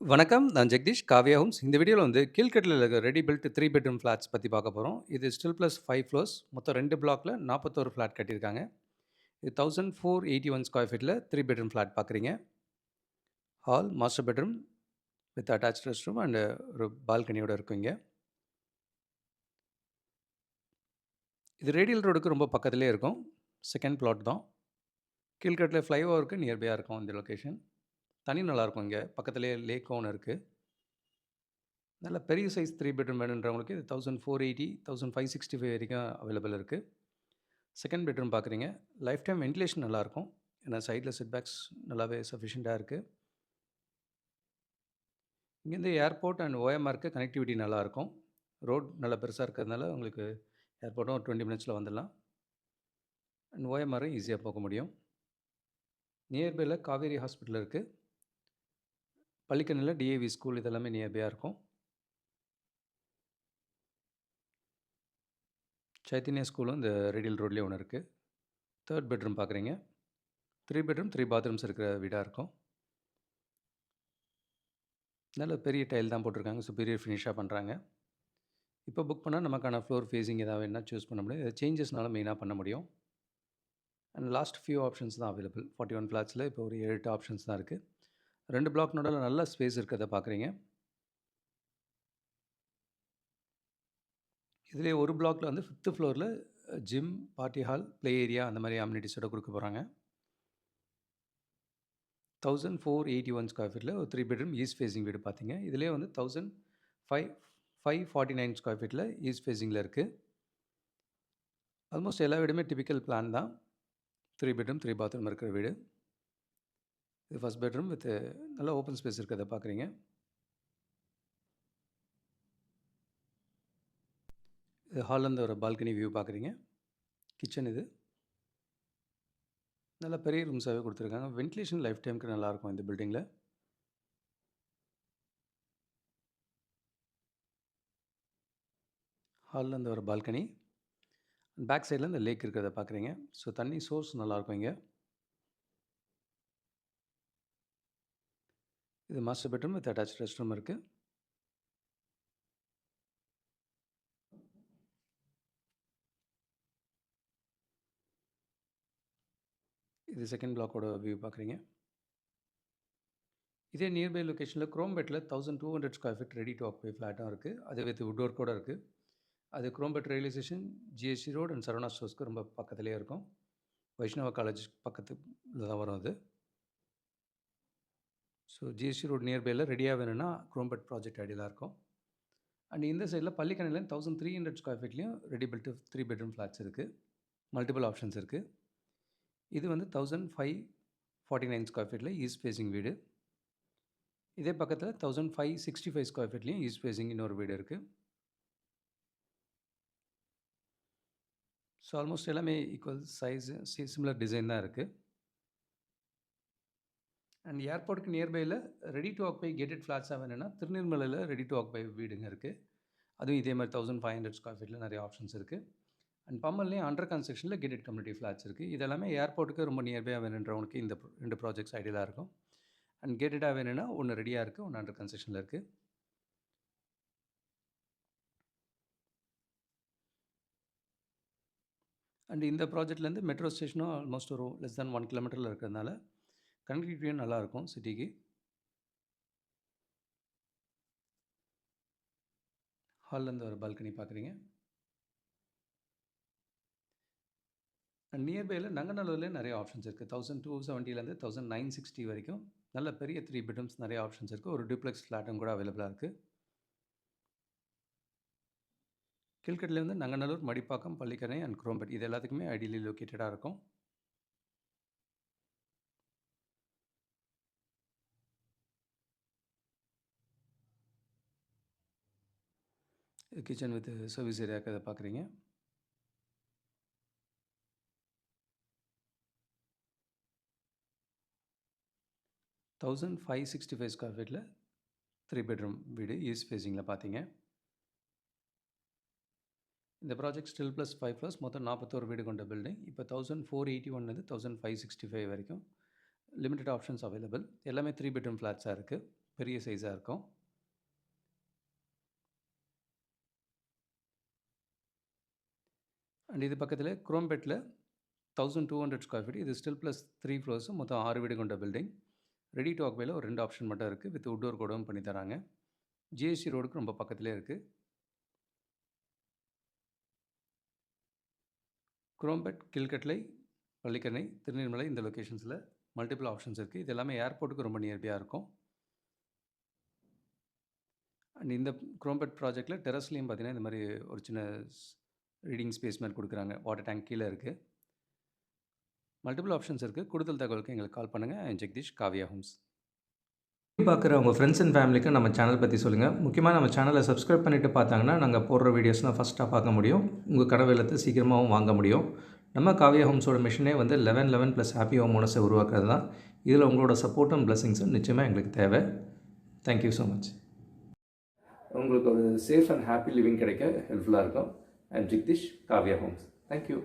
வணக்கம். நான் ஜெகதீஷ், காவ்யா ஹோம்ஸ். இந்த வீடியோல வந்து கீழ்கட்டில இருக்க ரெடி பில்ட் 3 பெட்ரூம் ஃபிளாட்ஸ் பத்தி பார்க்க போறோம். இது ஸ்டில் பிளஸ் 5 ஃப்ளோர்ஸ். மொத்தம் 2 பிளாக்ல 41 ஃபிளாட் கட்டியிருக்காங்க. இது 1481 ஸ்கொயர் ஃபீட்ல 3 பெட்ரூம் ஃபிளாட் பார்க்குறீங்க. Hall, master bedroom with attached rest room and ஒரு பால்கனியோட இருக்கும் இங்க. இது ரேடியல் ரோடுக்கு ரொம்ப பக்கத்திலேயே இருக்கும். செகண்ட் பிளாட் தான். கீழ்கட்டில ஃப்ளைஓவருக்கு நியர்பையா இருக்கும் இந்த லொகேஷன். தண்ணி நல்லாயிருக்கும் இங்க. பக்கத்திலேயே லேக் ஒண்ணு இருக்கு. நல்ல பெரிய சைஸ் 3 பெட்ரூம் வேணுன்றவங்களுக்கு இது 1480, 1565 வரைக்கும் அவைலபிள் இருக்குது. செகண்ட் பெட்ரூம் பார்க்குறீங்க. லைஃப் டைம் வென்டிலேஷன் நல்லாயிருக்கும். ஏன்னா சைடில் செட் பேக்ஸ் நல்லாவே சஃபிஷியண்ட்டாக இருக்குது. இங்கேருந்து ஏர்போர்ட் அண்ட் ஓஎம்ஆருக்கு கனெக்டிவிட்டி நல்லாயிருக்கும். ரோட் நல்லா பெருசாக இருக்கிறதுனால உங்களுக்கு ஏர்போர்ட்டும் ஒரு 20 மினிட்ஸில் வந்துடலாம். அண்ட் ஓஎம்ஆரும் ஈஸியாக போக முடியும். நியர்பையில் காவேரி ஹாஸ்பிட்டல் இருக்குது. பள்ளிக்கண்ணில் டிஏவி ஸ்கூல் இதெல்லாமே நியர்பையாக இருக்கும். சைத்தன்யா ஸ்கூலும் இந்த ரேடியல் ரோட்லேயே ஒன்று இருக்குது. தேர்ட் பெட்ரூம் பார்க்குறீங்க. 3 பெட்ரூம் 3 பாத்ரூம்ஸ் இருக்கிற வீடாக இருக்கும். நல்ல பெரிய டைல் தான் போட்டிருக்காங்க. சுப்பீரியர் ஃபினிஷாக பண்ணுறாங்க. இப்போ புக் பண்ணால் நமக்கான ஃப்ளோர் ஃபேஸிங் ஏதாவது வேணுனா சூஸ் பண்ண முடியும். இது சேஞ்சஸ்னால மெயினாக பண்ண முடியும். அண்ட் லாஸ்ட் ஃபியூ ஆப்ஷன்ஸ் தான் அவைலபிள். 41 ஃப்ளாட்ஸில் இப்போ ஒரு 8 ஆப்ஷன்ஸ் தான் இருக்குது. 2 பிளாக் நடுவில் நல்ல ஸ்பேஸ் இருக்கிறத பார்க்குறீங்க. இதிலே ஒரு பிளாக்ல வந்து 5th ஃப்ளோரில் gym, party hall, play area அந்த மாதிரி அம்யூனிட்டிஸோட கொடுக்க போகிறாங்க. 1481 ஸ்கொயர் ஃபீட்டில் ஒரு 3 பெட்ரூம் ஈஸ்ட் ஃபேஸிங் வீடு பார்த்தீங்க. இதிலே வந்து 1549 ஸ்கொயர் ஃபீட்டில் ஈஸ்ட் ஃபேஸிங்கில் இருக்குது. ஆல்மோஸ்ட் எல்லா வீடுமே டிபிக்கல் பிளான் தான். 3 பெட்ரூம் 3 பாத்ரூம் இருக்கிற வீடு. இது ஃபஸ்ட் பெட்ரூம் வித் நல்ல ஓப்பன் ஸ்பேஸ் இருக்கிறத பார்க்குறீங்க. இது ஹால்லேருந்து ஒரு பால்கனி வியூ பார்க்குறீங்க. கிச்சன் இது. நல்ல பெரிய ரூம்ஸாகவே கொடுத்துருக்காங்க. வென்டிலேஷன் லைஃப் டைமுக்கு நல்லாயிருக்கும் இந்த பில்டிங்கில். ஹால்லேருந்து ஒரு பால்கனி. பேக் சைடில் இந்த லேக் இருக்கிறத பார்க்குறீங்க. ஸோ தண்ணி சோர்ஸ் நல்லாயிருக்கும் இங்கே. இது master bedroom with attach restroom இருக்குது. இது செகண்ட் பிளாக்கோட வியூ பார்க்குறீங்க. இதே நியர்பை லொக்கேஷனில் குரோம்பேட்டில் 1200 square feet ready to occupy ஃப்ளாட்டும் இருக்குது. அது வித் வுட் ஒர்க்கோட இருக்குது. அது Chromepet railway station, GST road and Saravana ஸ்டோர்ஸ்க்கு ரொம்ப பக்கத்துலேயே இருக்கும். வைஷ்ணவ காலேஜ் பக்கத்தில் தான் வரும் அது. ஸோ ஜிஎஸ்டி ரோடு நியர்பையில் ரெடியாக வேணும்னா குரோம்பேட் ப்ராஜெக்ட் ஐடியலாக இருக்கும். அண்ட் இந்த சைடில் பள்ளிக்கணையில் 1300 ஸ்கொயர் ஃபீட்லேயும் ரெடி பில்ட் 3 பெட்ரூம் ஃப்ளாட்ஸ் இருக்குது. மல்டிபிள் ஆப்ஷன்ஸ் இருக்குது. இது வந்து 1549 ஸ்கொயர் ஃபீட்டில் ஈஸ்ட் ஃபேஸிங் வீடு. இதே பக்கத்தில் 1565 ஸ்கொயர் ஃபீட்லேயும் ஈஸ்ட் ஃபேஸிங் இன்னொரு வீடு இருக்குது. ஸோ ஆல்மோஸ்ட் எல்லாமே ஈக்குவல் சைஸு சிமிலர் டிசைன் தான் இருக்குது. அண்ட் ஏர்போர்ட்டுக்கு நியர்பையில் ரெடி டு ஆக்குபை கேட்டட் ஃப்ளாட்ஸாக வேணும்னா திருநெல்வேலியில் ரெடி டு ஆக்குபை வீடுங்க இருக்குது. அதுவும் இதே மாதிரி 1500 ஸ்கொயர் ஃபீட்டில் நிறைய ஆப்ஷன்ஸ் இருக்குது. அண்ட் பம்மல்லையும் அண்டர் கன்ஸ்ட்ரக்ஷனில் கேட்டட் கம்யூனிட்டி ஃப்ளாட்ஸ் இருக்குது. இதெல்லாமே ஏர்போர்ட்டுக்கு ரொம்ப நியர்பையாக வேணுன்றவங்களுக்கு இந்த 2 ப்ராஜெக்ட்ஸ் ஐடியலாக இருக்கும். அண்ட் கேட்டடாக வேணும்னா ஒன்று ரெடியாக இருக்குது, ஒன்று அண்டர் கன்ஸ்ட்ரக்ஷனில் இருக்குது. அண்ட் இந்த ப்ராஜெக்ட்லேருந்து மெட்ரோ ஸ்டேஷனும் ஆல்மோஸ்ட் ஒரு லெஸ் தேன் 1 கிலோமீட்டரில் இருக்கிறதுனால கனெக்டிவிட்டியும் நல்லாயிருக்கும் சிட்டிக்கு. ஹால்லேருந்து ஒரு பால்கனி பார்க்குறீங்க. அண்ட் நியர்பையில் நங்கநல்லூர்லேயே நிறைய ஆப்ஷன்ஸ் இருக்குது. 1270லேருந்து 1960 வரைக்கும் நல்ல பெரிய 3 பெட்ரூம்ஸ் நிறைய ஆப்ஷன்ஸ் இருக்குது. ஒரு டூப்ளெக்ஸ் ஃப்ளாட்டும் கூட அவைலபிளாக இருக்குது. கீழ்கட்டிலேருந்து நங்கநல்லூர், மடிப்பாக்கம், பள்ளிக்கரணை அண்ட் குரோம்பேட் இது எல்லாத்துக்குமே ஐடியலி லொக்கேட்டடாக இருக்கும். கிச்சன் வித் சர்வீஸ் ஏரியாவுக்கு அதை பார்க்குறீங்க. $1565 ஸ்கொயர் ஃபீட்டில் 3 பெட்ரூம் வீடு ஈஸ்ட் ஃபேஸிங்கில் பார்த்தீங்க. இந்த ப்ராஜெக்ட் ஸ்டில் ப்ளஸ் 5 ஃப்ளோர்ஸ் மொத்தம் 41 வீடு கொண்ட பில்டிங். இப்போ 1481 1565 வரைக்கும் லிமிடெட் ஆப்ஷன்ஸ் அவைலபிள். எல்லாமே 3 பெட்ரூம் ஃப்ளாட்ஸாக இருக்குது. பெரிய சைஸாக இருக்கும். அண்ட் இது பக்கத்தில் குரோம்பேட்டில் 1200 ஸ்கொயர் ஃபீட். இது ஸ்டில் ப்ளஸ் 3 ஃப்ளோர்ஸு, மொத்தம் 6 வீடு கொண்ட பில்டிங். ரெடி டு ஆக்குபையில் ஒரு 2 ஆப்ஷன் மட்டும் இருக்குது. வித் உட்டோர் கூடவும் பண்ணி தராங்க. ஜிஎஸ்டி ரோடுக்கு ரொம்ப பக்கத்திலே இருக்குது. குரோம்பேட், கில்கட்லை, பள்ளிக்கரணை, திருநீர்மலை, இந்த லொக்கேஷன்ஸில் மல்டிபிள் ஆப்ஷன்ஸ் இருக்குது. இது எல்லாமே ஏர்போர்ட்டுக்கு ரொம்ப நியர்பையாக இருக்கும். அண்ட் இந்த குரோம்பேட் ப்ராஜெக்ட்டில் டெரஸ்லேயும் பார்த்தீங்கன்னா இந்த மாதிரி ஒரு சின்ன ரீடிங் ஸ்பேஸ் மாதிரி கொடுக்குறாங்க. வாட்டர் டேங்க் கீழே இருக்குது. மல்டிபிள் ஆப்ஷன்ஸ் இருக்குது. கூடுதல் தகவலுக்கு எங்களுக்கு கால் பண்ணுங்கள். I am Jagadish, Kavya Homes. பார்க்குற உங்கள் ஃப்ரெண்ட்ஸ் அண்ட் ஃபேமிலிக்கு நம்ம சேனல் பற்றி சொல்லுங்கள். முக்கியமாக நம்ம சேனலை சப்ஸ்கிரைப் பண்ணிவிட்டு பார்த்தாங்கன்னா நாங்கள் போடுற வீடியோஸ்லாம் ஃபஸ்ட்டாக பார்க்க முடியும். உங்கள் கனவு இல்லத்தை சீக்கிரமாகவும் வாங்க முடியும். நம்ம காவியா ஹோம்ஸோட மிஷனே வந்து 11 + ஹாப்பி ஹோம் ஓனர்ஸை உருவாக்குறது தான். இதில் உங்களோட சப்போர்ட்டும் பிளெஸிங்ஸும் நிச்சயமாக எங்களுக்கு தேவை. Thank you so much. உங்களுக்கு ஒரு சேஃப் அண்ட் ஹாப்பி லிவிங் கிடைக்க ஹெல்ப்ஃபுல்லாக இருக்கும். I am Jagadish, Kavya Homes. Thank you.